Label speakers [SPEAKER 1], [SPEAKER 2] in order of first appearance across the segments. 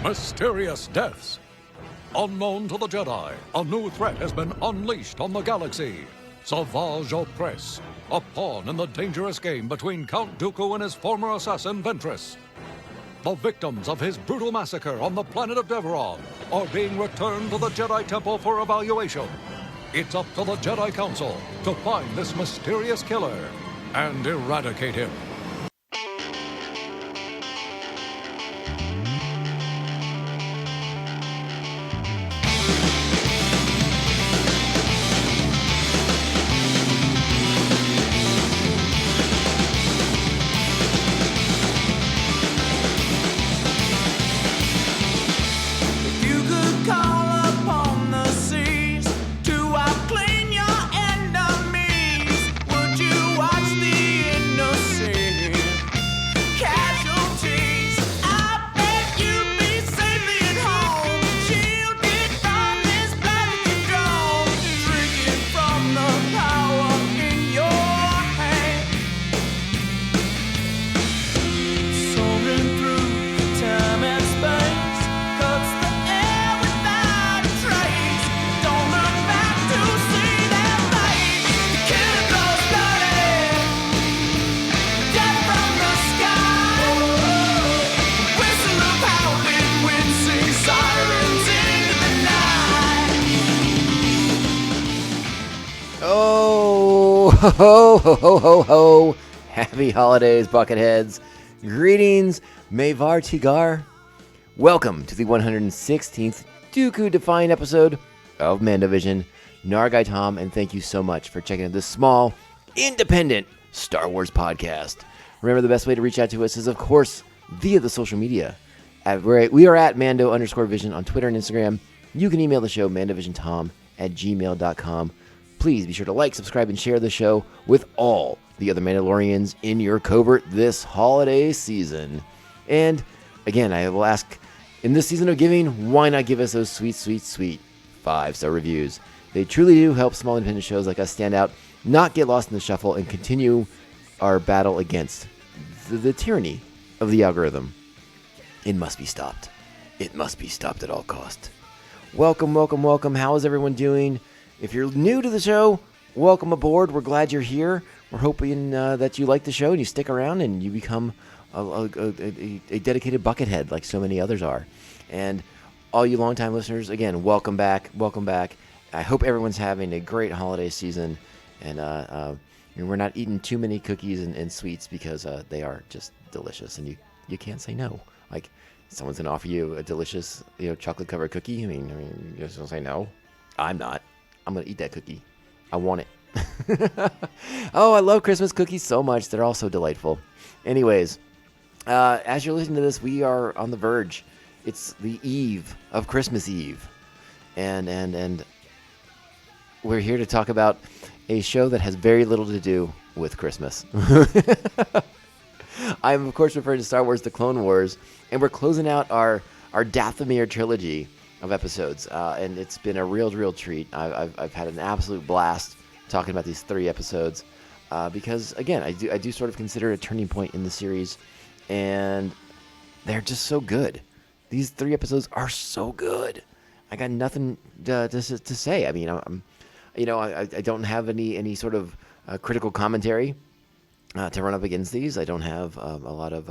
[SPEAKER 1] Mysterious deaths. Unknown to the Jedi, a new threat has been unleashed on the galaxy. Savage Opress, a pawn in the dangerous game between Count Dooku and his former assassin Ventress. The victims of his brutal massacre on the planet of Deveron are being returned to the Jedi Temple for evaluation. It's up to the Jedi Council to find this mysterious killer and eradicate him.
[SPEAKER 2] Ho, ho, ho, ho, ho. Happy holidays, Bucketheads. Greetings, Mayvar Tigar. Welcome to the 116th Dooku-defying episode of Mandovision. Nargai Tom, and thank you so much for checking out this small, independent Star Wars podcast. Remember, the best way to reach out to us is, of course, via the social media. We are at Mando_Vision on Twitter and Instagram. You can email the show, mandovisiontom@gmail.com. Please be sure to like, subscribe, and share the show with all the other Mandalorians in your covert this holiday season. And again, I will ask, in this season of giving, why not give us those sweet, sweet, sweet 5-star reviews? They truly do help small independent shows like us stand out, not get lost in the shuffle, and continue our battle against the tyranny of the algorithm. It must be stopped. It must be stopped at all cost. Welcome, welcome, welcome. How is everyone doing? If you're new to the show, welcome aboard. We're glad you're here. We're hoping that you like the show and you stick around and you become a dedicated buckethead like so many others are. And all you longtime listeners, again, welcome back. Welcome back. I hope everyone's having a great holiday season. And we're not eating too many cookies and sweets because they are just delicious. And you can't say no. Like, someone's going to offer you a delicious chocolate-covered cookie. I mean, you just don't say no. I'm not. I'm going to eat that cookie. I want it. Oh, I love Christmas cookies so much. They're all so delightful. Anyways, as you're listening to this, we are on the verge. It's the eve of Christmas Eve. And we're here to talk about a show that has very little to do with Christmas. I'm, of course, referring to Star Wars: The Clone Wars. And we're closing out our Dathomir trilogy of episodes, and it's been a real treat. I've had an absolute blast talking about these 3 episodes because, again, I do sort of consider it a turning point in the series, and they're just so good. These 3 episodes are so good. I got nothing to say. I mean, I don't have any sort of critical commentary to run up against these. I don't have a lot of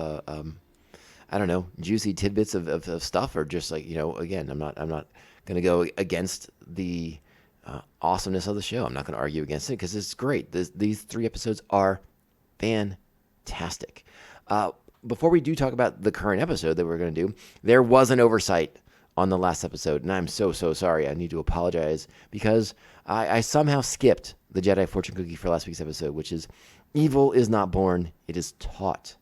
[SPEAKER 2] I don't know, juicy tidbits of stuff, or just like, again, I'm not going to go against the awesomeness of the show. I'm not going to argue against it because it's great. These 3 episodes are fantastic. Before we do talk about the current episode that we're going to do, there was an oversight on the last episode, and I'm so sorry. I need to apologize because I somehow skipped the Jedi fortune cookie for last week's episode, which is evil is not born, it is taught.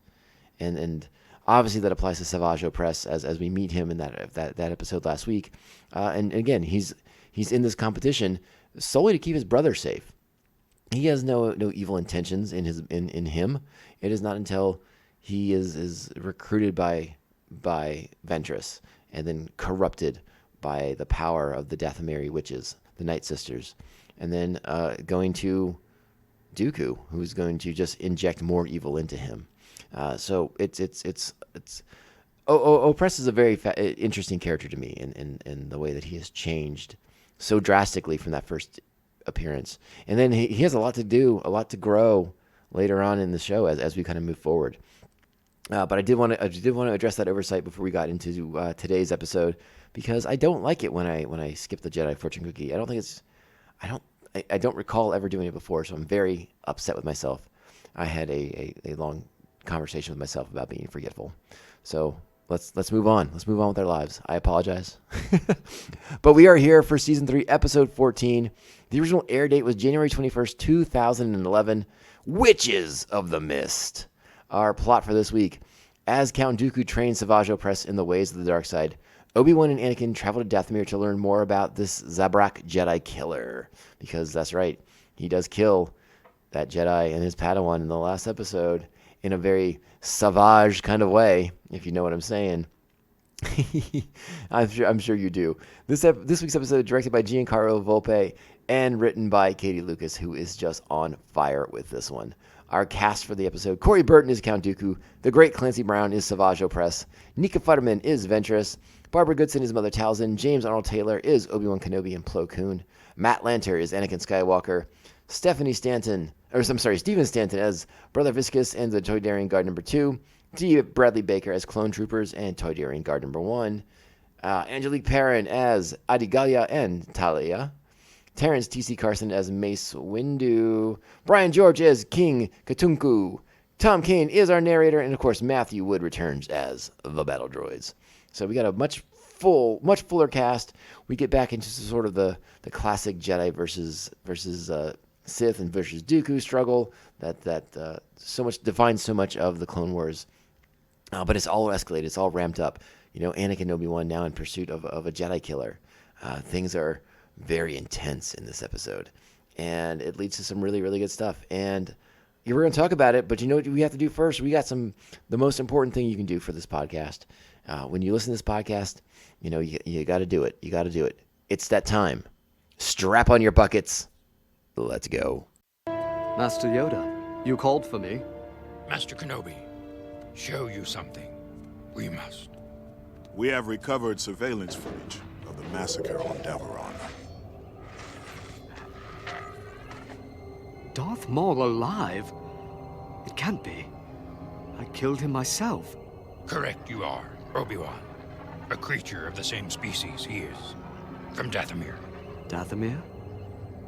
[SPEAKER 2] And obviously, that applies to Savage Opress as we meet him in that episode last week. And again, he's in this competition solely to keep his brother safe. He has no evil intentions in him. It is not until he is recruited by Ventress and then corrupted by the power of the Dathomir witches, the Night Sisters, and then going to Dooku, who's going to just inject more evil into him. So it's Opress is a very interesting character to me in the way that he has changed so drastically from that first appearance. And then he has a lot to do, a lot to grow later on in the show as we kind of move forward. But I did want to address that oversight before we got into today's episode, because I don't like it when I skip the Jedi fortune cookie. I don't recall ever doing it before, so I'm very upset with myself. I had a long conversation with myself about being forgetful. So let's move on. Let's move on with our lives. I apologize. But we are here for Season 3, Episode 14. The original air date was January 21st, 2011. Witches of the Mist. Our plot for this week. As Count Dooku trains Savage Opress in the ways of the dark side, Obi-Wan and Anakin travel to Dathomir to learn more about this Zabrak Jedi killer. Because that's right, he does kill that Jedi and his Padawan in the last episode in a very savage kind of way, if you know what I'm saying. I'm sure you do. This week's episode is directed by Giancarlo Volpe and written by Katie Lucas, who is just on fire with this one. Our cast for the episode: Corey Burton is Count Dooku, the great Clancy Brown is Savage Opress, Nika Futterman is Ventress, Barbara Goodson is Mother Talzin, James Arnold Taylor is Obi-Wan Kenobi and Plo Koon, Matt Lanter is Anakin Skywalker, Steven Stanton as Brother Viscus and the Toydarian Guard number 2, D. Bradley Baker as Clone Troopers and Toydarian Guard number 1, Angelique Perrin as Adigalia and Talia, Terrence T.C. Carson as Mace Windu, Brian George as King Katunku, Tom Kane is our narrator, and of course Matthew Wood returns as the Battle Droids. So we got a much fuller cast. We get back into sort of the classic Jedi versus Sith and versus Dooku struggle that so much defines so much of the Clone Wars. But it's all escalated. It's all ramped up. Anakin and Obi-Wan now in pursuit of a Jedi killer. Things are very intense in this episode, and it leads to some really, really good stuff. And we're going to talk about it, but you know what we have to do first? We got the most important thing you can do for this podcast. When you listen to this podcast, you got to do it. You got to do it. It's that time. Strap on your buckets. Let's go.
[SPEAKER 3] Master Yoda, you called for me.
[SPEAKER 4] Master Kenobi, show you something. We must.
[SPEAKER 5] We have recovered surveillance footage of the massacre on Dathomir.
[SPEAKER 3] Darth Maul alive? It can't be. I killed him myself.
[SPEAKER 4] Correct you are, Obi-Wan. A creature of the same species he is. From Dathomir.
[SPEAKER 3] Dathomir?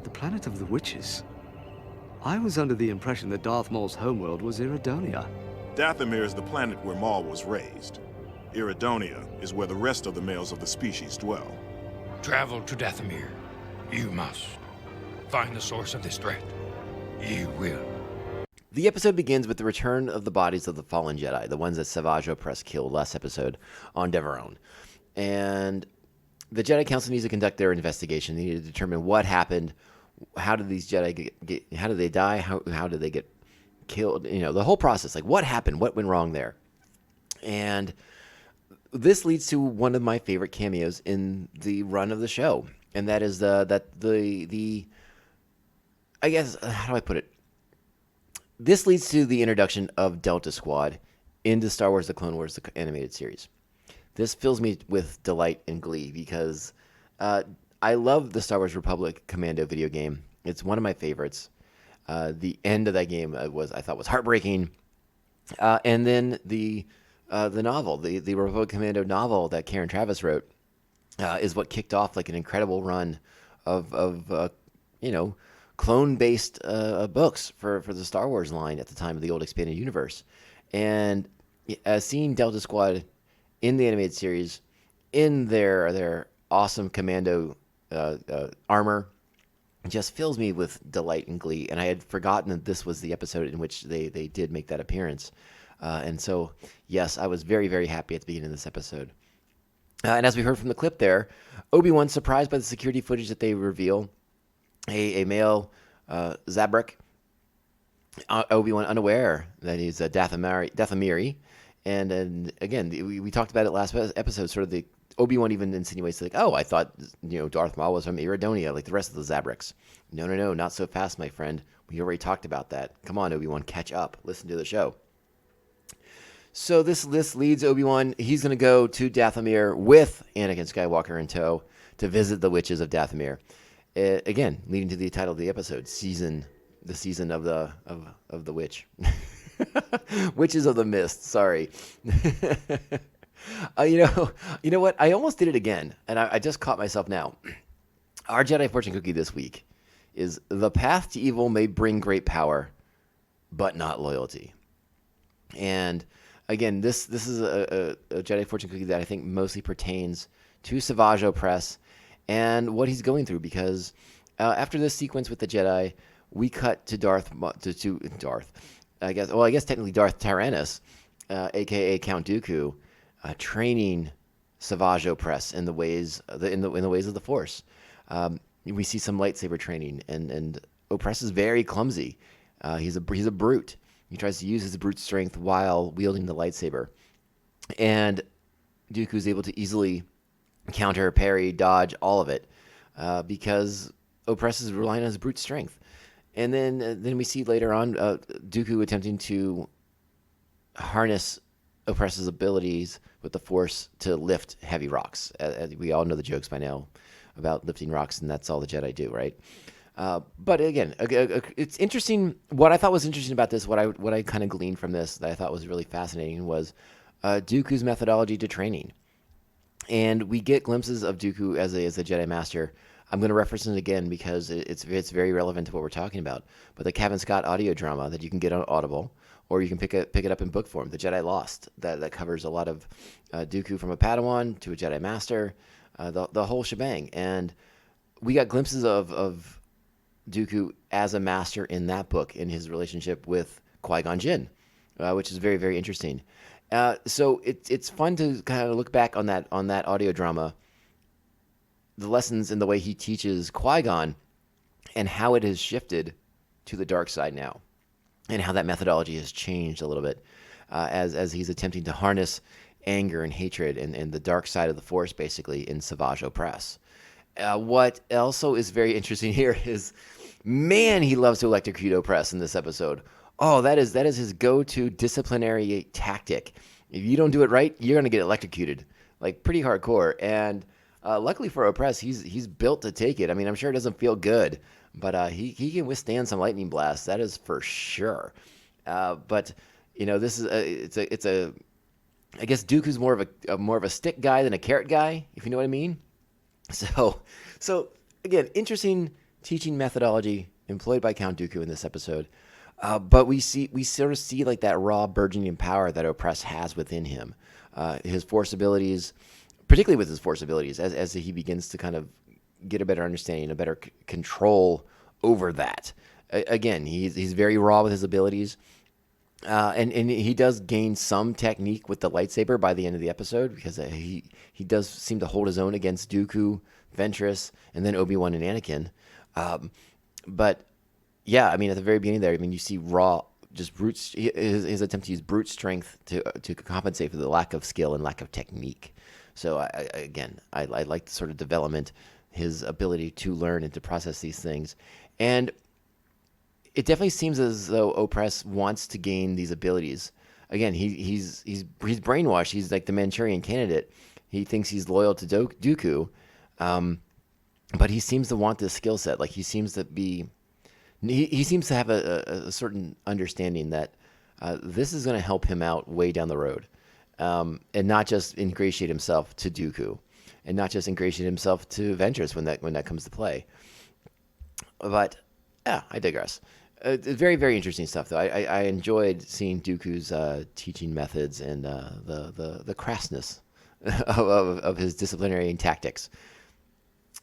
[SPEAKER 3] The planet of the witches. I was under the impression that Darth Maul's homeworld was Iridonia.
[SPEAKER 5] Dathomir is the planet where Maul was raised. Iridonia is where the rest of the males of the species dwell.
[SPEAKER 4] Travel to Dathomir. You must. Find the source of this threat. You will.
[SPEAKER 2] The episode begins with the return of the bodies of the fallen Jedi, the ones that Savage Opress killed last episode on Deveron. And the Jedi Council needs to conduct their investigation. They need to determine what happened. How did these Jedi how did they die? How did they get killed? The whole process. Like, what happened? What went wrong there? And this leads to one of my favorite cameos in the run of the show, and that is the I guess, how do I put it? This leads to the introduction of Delta Squad into Star Wars: The Clone Wars, the animated series. This fills me with delight and glee because I love the Star Wars Republic Commando video game. It's one of my favorites. The end of that game I thought was heartbreaking. And then the novel, the Republic Commando novel that Karen Traviss wrote, is what kicked off like an incredible run of clone-based books for the Star Wars line at the time of the old expanded universe. And seeing Delta Squad in the animated series in their awesome commando armor just fills me with delight and glee. And I had forgotten that this was the episode in which they did make that appearance. And so, yes, I was very, very happy at the beginning of this episode. And as we heard from the clip there, Obi-Wan, surprised by the security footage that they reveal, a male Zabrak, Obi-Wan unaware that he's a Dathomiri. And again, we talked about it last episode, sort of the Obi-Wan even insinuates like, oh, I thought, Darth Maul was from Iridonia, like the rest of the Zabraks. No, not so fast, my friend. We already talked about that. Come on, Obi-Wan, catch up. Listen to the show. So this leads Obi-Wan. He's going to go to Dathomir with Anakin Skywalker in tow to visit the witches of Dathomir. Again, leading to the title of the episode, the season of the witch, witches of the mist. Sorry. You know what? I almost did it again, and I just caught myself now. Our Jedi fortune cookie this week is: the path to evil may bring great power, but not loyalty. And again, this is a Jedi fortune cookie that I think mostly pertains to Savage Opress and what he's going through, because after this sequence with the Jedi, we cut to Darth. I guess technically Darth Tyrannus, aka Count Dooku, training Savage Opress in the ways of the Force. We see some lightsaber training, and Opress is very clumsy. He's a brute. He tries to use his brute strength while wielding the lightsaber, and Dooku is able to easily counter, parry, dodge, all of it, because Opress is relying on his brute strength. And then we see later on Dooku attempting to harness Opress's abilities with the Force to lift heavy rocks. We all know the jokes by now about lifting rocks, and that's all the Jedi do, right? But again, it's interesting. What I thought was interesting about this, what I kind of gleaned from this that I thought was really fascinating, was Dooku's methodology to training. And we get glimpses of Dooku as a Jedi Master. I'm going to reference it again because it's very relevant to what we're talking about. But the Kevin Scott audio drama that you can get on Audible, or you can pick it up in book form, The Jedi Lost, that covers a lot of Dooku from a Padawan to a Jedi Master, the whole shebang. And we got glimpses of Dooku as a master in that book, in his relationship with Qui-Gon Jinn, which is very, very interesting. So it's fun to kind of look back on that audio drama, the lessons in the way he teaches Qui-Gon, and how it has shifted to the dark side now, and how that methodology has changed a little bit as he's attempting to harness anger and hatred and the dark side of the Force, basically, in Savage Opress. What also is very interesting here is, man, he loves to electrocute Opress in this episode. Oh, that is his go-to disciplinary tactic. If you don't do it right, you're going to get electrocuted, like pretty hardcore. And luckily for Opress, he's built to take it. I mean, I'm sure it doesn't feel good, but he can withstand some lightning blasts. That is for sure. But this is I guess Dooku's more of a stick guy than a carrot guy, if you know what I mean. So again, interesting teaching methodology employed by Count Dooku in this episode. But we sort of see like that raw burgeoning power that Opress has within him. His Force abilities, particularly with his Force abilities, as he begins to kind of get a better understanding, a better control over that. Again, he's very raw with his abilities. And he does gain some technique with the lightsaber by the end of the episode, because he does seem to hold his own against Dooku, Ventress, and then Obi-Wan and Anakin. But yeah, I mean, at the very beginning there, I mean, you see raw, just his attempt to use brute strength to compensate for the lack of skill and lack of technique. So I like the sort of development, his ability to learn and to process these things. And it definitely seems as though Opress wants to gain these abilities. Again, he's brainwashed. He's like the Manchurian Candidate. He thinks he's loyal to Dooku, but he seems to want this skill set. Like he seems to have a certain understanding that this is going to help him out way down the road, and not just ingratiate himself to Dooku, and not just ingratiate himself to Ventress when that comes to play. But yeah, I digress. Very, very interesting stuff, though. I enjoyed seeing Dooku's teaching methods and the crassness of his disciplinary tactics.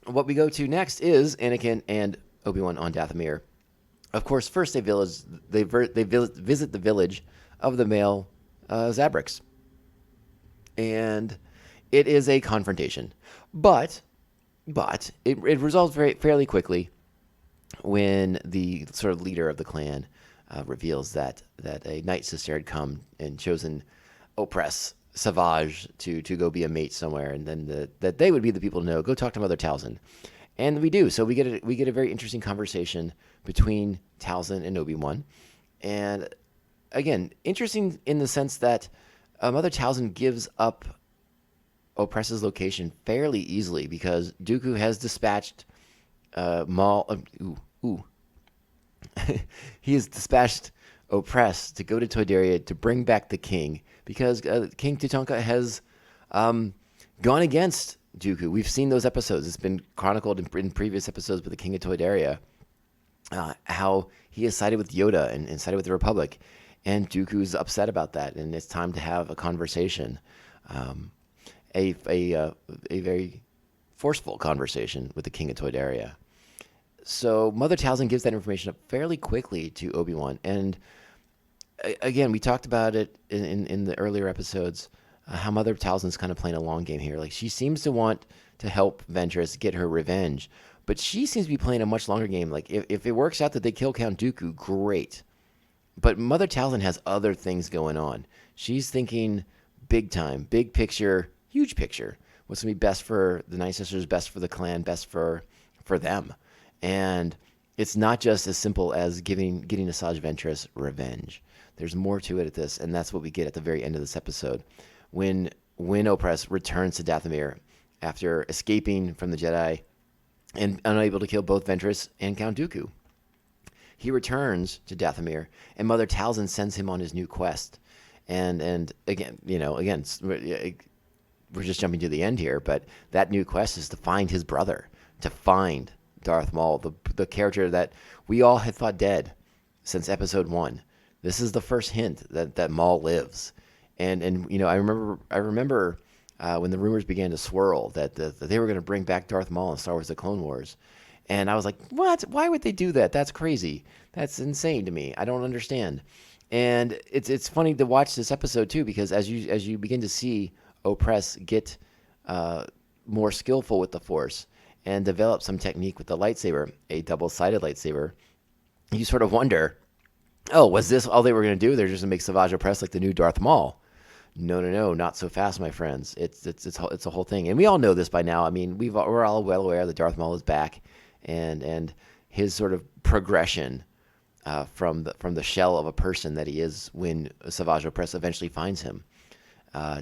[SPEAKER 2] What we go to next is Anakin and Obi-Wan on Dathomir. Of course, first they visit the village of the male Zabrix, and it is a confrontation, but it resolves fairly quickly when the sort of leader of the clan reveals that a night sister had come and chosen Opress Savage to go be a mate somewhere, and then that they would be the people to know. Go talk to Mother Talzin, and we do. So we get a very interesting conversation between Talzin and Obi-Wan, and again, interesting in the sense that Mother Talzin gives up Opress's location fairly easily because Dooku has dispatched Maul. He has dispatched Opress to go to Toydaria to bring back the king because King Tutanka has gone against Dooku. We've seen those episodes. It's been chronicled in previous episodes with the King of Toydaria, how he has sided with Yoda and sided with the Republic. And Dooku's upset about that, and it's time to have a conversation, a very forceful conversation with the King of Toydaria. So Mother Talzin gives that information up fairly quickly to Obi-Wan, and again, we talked about it in the earlier episodes, how Mother Talzin's kind of playing a long game here. Like, she seems to want to help Ventress get her revenge, but she seems to be playing a much longer game. Like, if it works out that they kill Count Dooku, great. But Mother Talzin has other things going on. She's thinking big time, big picture, huge picture. What's going to be best for the Night Sisters, best for the clan, best for them. And it's not just as simple as getting Asajj Ventress revenge. There's more to it at this, and that's what we get at the very end of this episode. When Opress returns to Dathomir after escaping from the Jedi and unable to kill both Ventress and Count Dooku. He returns to Dathomir, and Mother Talzin sends him on his new quest. And again, we're just jumping to the end here, but that new quest is to find his brother, to find Darth Maul, the character that we all had thought dead since Episode 1. This is the first hint that Maul lives. And I remember when the rumors began to swirl that they were going to bring back Darth Maul in Star Wars: The Clone Wars. And I was like, what? Why would they do that? That's crazy. That's insane to me. I don't understand. And it's funny to watch this episode too, because as you begin to see Opress get more skillful with the Force and develop some technique with the lightsaber, a double-sided lightsaber, you sort of wonder, oh, was this all they were going to do? They're just going to make Savage Opress like the new Darth Maul. No, not so fast, my friends. It's a whole thing, and we all know this by now. I mean, we're all well aware that Darth Maul is back, and his sort of progression from the shell of a person that he is when Savage Opress eventually finds him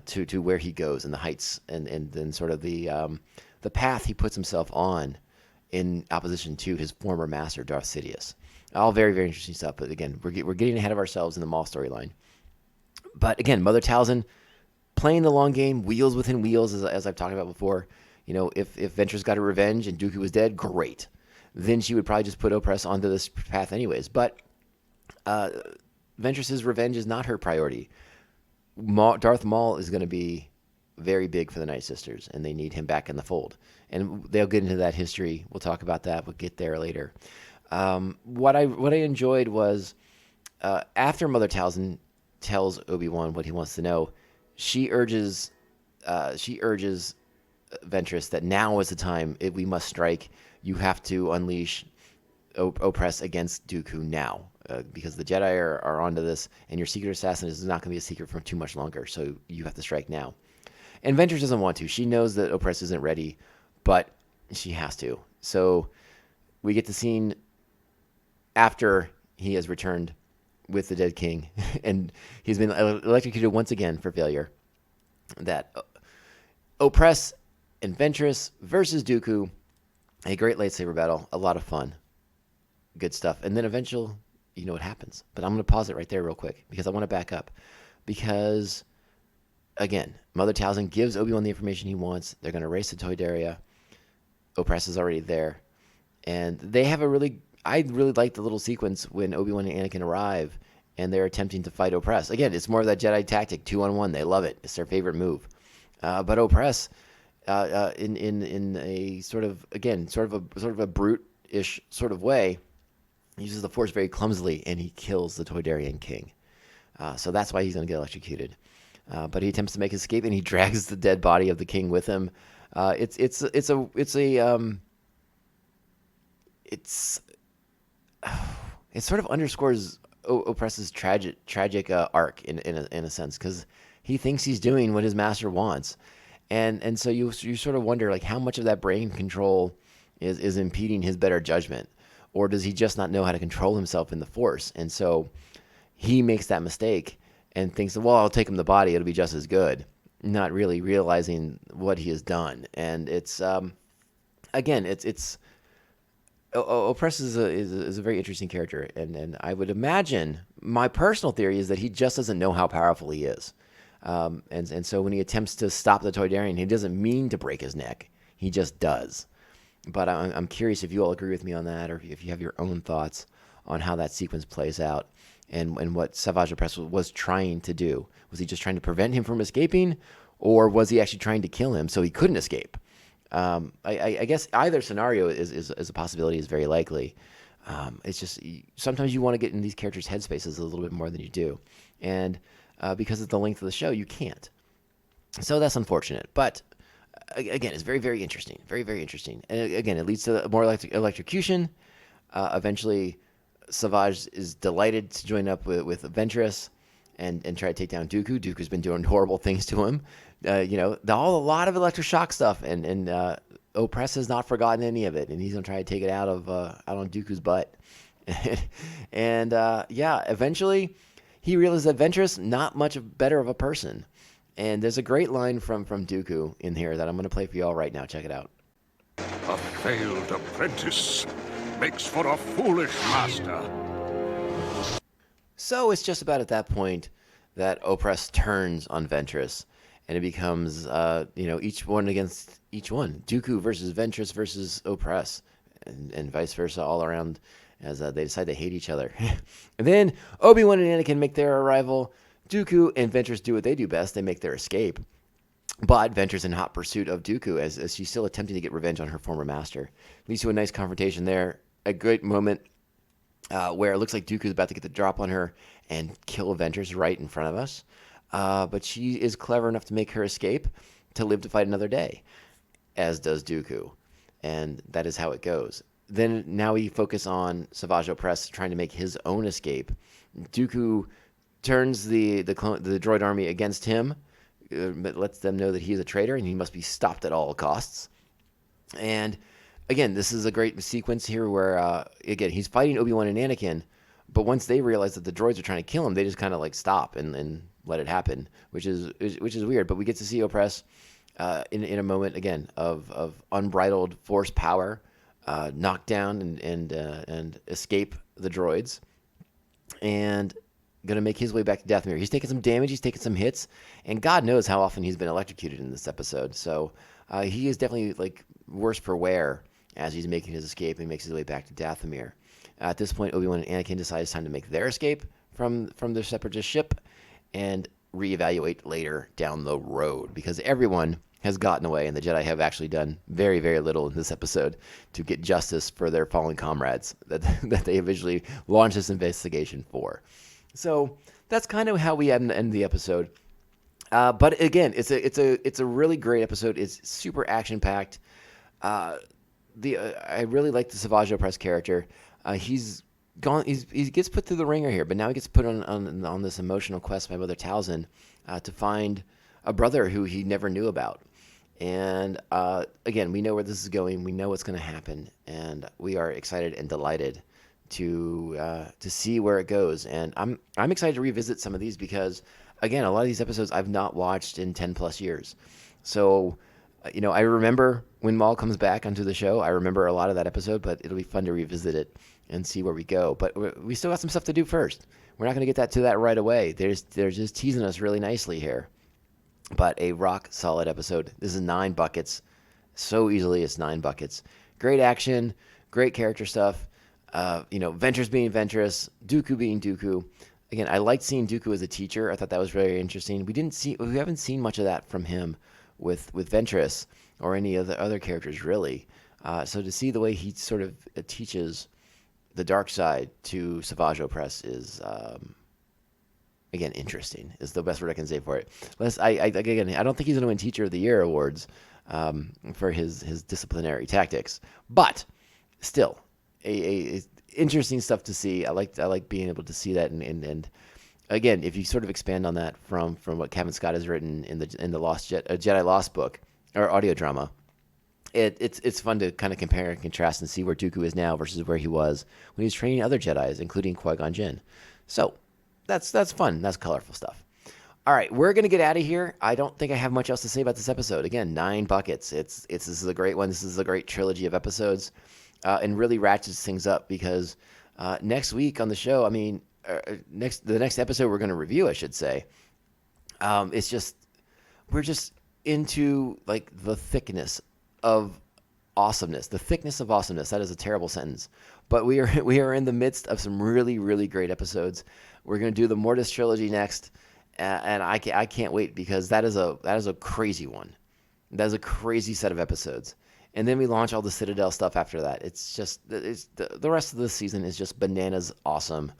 [SPEAKER 2] to where he goes and the heights and then sort of the path he puts himself on in opposition to his former master Darth Sidious. All very, very interesting stuff. But again, we're getting ahead of ourselves in the Maul storyline. But again, Mother Talzin playing the long game, wheels within wheels, as I've talked about before. If Ventress got her revenge and Dooku was dead, great. Then she would probably just put Opress onto this path anyways. But Ventress's revenge is not her priority. Darth Maul is going to be very big for the Night Sisters, and they need him back in the fold. And they'll get into that history. We'll talk about that. We'll get there later. What I enjoyed was after Mother Talzin tells Obi-Wan what he wants to know, she urges Ventress that now is the time. We must strike. You have to unleash Opress against Dooku now, because the Jedi are onto this, and your secret assassin is not going to be a secret for too much longer. So you have to strike now. And Ventress doesn't want to. She knows that Opress isn't ready, but she has to. So we get the scene after he has returned with the dead king, and he's been electrocuted once again for failure. That Opress and Ventress versus Dooku, a great lightsaber battle, a lot of fun, good stuff. And then eventually, you know what happens. But I'm going to pause it right there real quick because I want to back up. Because, again, Mother Talzin gives Obi-Wan the information he wants. They're going to race to Toydaria. Opress is already there. And they have I really like the little sequence when Obi-Wan and Anakin arrive and they're attempting to fight Opress. Again, it's more of that Jedi tactic, 2-on-1. They love it. It's their favorite move. But Opress, in a sort of a brute-ish sort of way, uses the Force very clumsily, and he kills the Toydarian king. So that's why he's going to get electrocuted. But he attempts to make his escape, and he drags the dead body of the king with him. It sort of underscores Opress's tragic arc in a sense, because he thinks he's doing what his master wants, and so you sort of wonder, like, how much of that brain control is impeding his better judgment, or does he just not know how to control himself in the Force? And so he makes that mistake, and thinks, well, I'll take him the body, it'll be just as good, not really realizing what he has done. And it's again, it's Opress is a very interesting character, and I would imagine, my personal theory is that he just doesn't know how powerful he is. And so when he attempts to stop the Toydarian, he doesn't mean to break his neck. He just does. But I'm curious if you all agree with me on that, or if you have your own thoughts on how that sequence plays out, and what Savage Opress was trying to do. Was he just trying to prevent him from escaping, or was he actually trying to kill him so he couldn't escape? I guess either scenario is a possibility, is very likely. It's just sometimes you want to get in these characters' headspaces a little bit more than you do. And because of the length of the show, you can't. So that's unfortunate. But again, it's very, very interesting. Very, very interesting. And again, it leads to more electrocution. Eventually, Savage is delighted to join up with Ventress and try to take down Dooku. Dooku's been doing horrible things to him. A lot of electroshock stuff, and Opress has not forgotten any of it, and he's gonna try to take it out on Dooku's butt. And eventually he realizes that Ventress not much better of a person. And there's a great line from Dooku in here that I'm gonna play for y'all right now. Check it out.
[SPEAKER 1] A failed apprentice makes for a foolish master.
[SPEAKER 2] So it's just about at that point that Opress turns on Ventress, and it becomes, each one against each one. Dooku versus Ventress versus Opress, and vice versa all around, as they decide to hate each other. And then Obi-Wan and Anakin make their arrival. Dooku and Ventress do what they do best. They make their escape. But Ventress in hot pursuit of Dooku as she's still attempting to get revenge on her former master. Leads to a nice confrontation there. A great moment where it looks like Dooku's about to get the drop on her and kill Ventress right in front of us. But she is clever enough to make her escape to live to fight another day, as does Dooku. And that is how it goes. Then now we focus on Savage Opress trying to make his own escape. Dooku turns the droid army against him, but lets them know that he's a traitor and he must be stopped at all costs. And again, this is a great sequence here where, again, he's fighting Obi-Wan and Anakin, but once they realize that the droids are trying to kill him, they just kind of like stop and let it happen, which is weird. But we get to see Opress in a moment again of unbridled force power, knock down and escape the droids, and gonna make his way back to Dathomir. He's taking some damage, he's taking some hits, and God knows how often he's been electrocuted in this episode. So he is definitely like worse for wear as he's making his escape and makes his way back to Dathomir. At this point, Obi-Wan and Anakin decide it's time to make their escape from their separatist ship and reevaluate later down the road, because everyone has gotten away, and the Jedi have actually done very, very little in this episode to get justice for their fallen comrades that they eventually launched this investigation for. So that's kind of how we end the episode. But again, it's a really great episode. It's super action packed. I really like the Savage Opress character. He gets put through the ringer here, but now he gets put on this emotional quest by Mother Talzin to find a brother who he never knew about. And again, we know where this is going. We know what's going to happen, and we are excited and delighted to see where it goes. And I'm excited to revisit some of these because, again, a lot of these episodes I've not watched in 10 plus years. So, I remember when Maul comes back onto the show. I remember a lot of that episode, but it'll be fun to revisit it and see where we go. But we still got some stuff to do first. We're not going to get to that right away. They're just teasing us really nicely here. But a rock solid episode. This is 9 buckets. So easily it's 9 buckets. Great action, great character stuff. Ventress being Ventress, Dooku being Dooku. Again, I liked seeing Dooku as a teacher. I thought that was very interesting. We haven't seen much of that from him with Ventress or any of the other characters really. So to see the way he sort of teaches the dark side to Savage Opress is again, interesting is the best word I can say for it. I don't think he's going to win Teacher of the Year awards for his disciplinary tactics, but still, a interesting stuff to see. I like being able to see that, and again, if you sort of expand on that from what Kevin Scott has written in the Jedi Lost book or audio drama, it's fun to kind of compare and contrast and see where Dooku is now versus where he was when he was training other Jedis, including Qui-Gon Jinn. So that's fun. That's colorful stuff. All right, we're gonna get out of here. I don't think I have much else to say about this episode. Again, 9 buckets. This is a great one. This is a great trilogy of episodes, and really ratchets things up because next week on the show, the next episode we're gonna review, I should say. We're just into like the thickness of awesomeness. The thickness of awesomeness. That is a terrible sentence, but we are in the midst of some really, really great episodes. We're gonna do the Mortise Trilogy next. And I can't wait because that is a crazy one. That is a crazy set of episodes. And then we launch all the Citadel stuff after that. The rest of the season is just bananas awesome.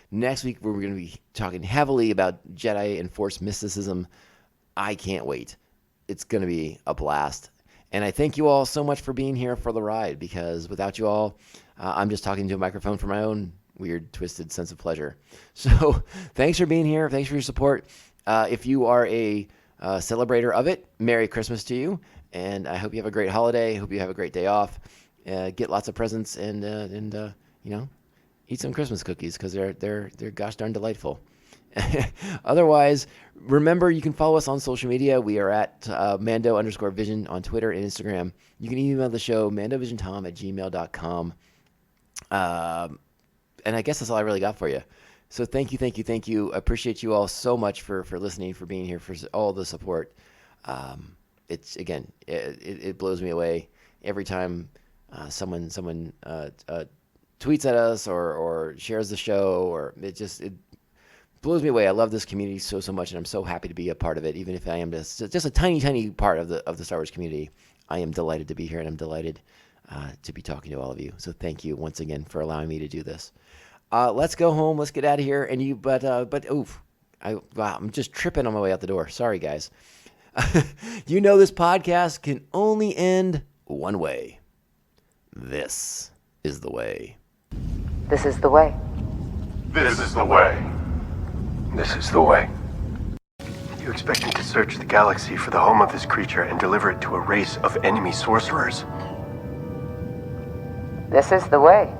[SPEAKER 2] Next week we're going to be talking heavily about Jedi and Force mysticism. I can't wait. It's going to be a blast. And I thank you all so much for being here for the ride because without you all, I'm just talking to a microphone for my own weird, twisted sense of pleasure. So thanks for being here. Thanks for your support. If you are a celebrator of it, Merry Christmas to you. And I hope you have a great holiday. I hope you have a great day off. Get lots of presents and eat some Christmas cookies because they're gosh darn delightful. Otherwise, remember you can follow us on social media. We are at Mando_Vision on Twitter and Instagram. You can email the show mandovisiontom@gmail.com. And I guess that's all I really got for you. So thank you. I appreciate you all so much for listening, for being here, for all the support. It blows me away every time someone tweets at us or shares the show, or it blows me away. I love this community so much, and I'm so happy to be a part of it. Even if I am just a tiny part of the Star Wars community, I am delighted to be here, and I'm delighted to be talking to all of you. So thank you once again for allowing me to do this. Let's go home. Let's get out of here. I'm just tripping on my way out the door. Sorry, guys. This podcast can only end one way. This is the way.
[SPEAKER 6] This is the way.
[SPEAKER 7] This is the way. This is the way.
[SPEAKER 8] You expect me to search the galaxy for the home of this creature and deliver it to a race of enemy sorcerers?
[SPEAKER 6] This is the way.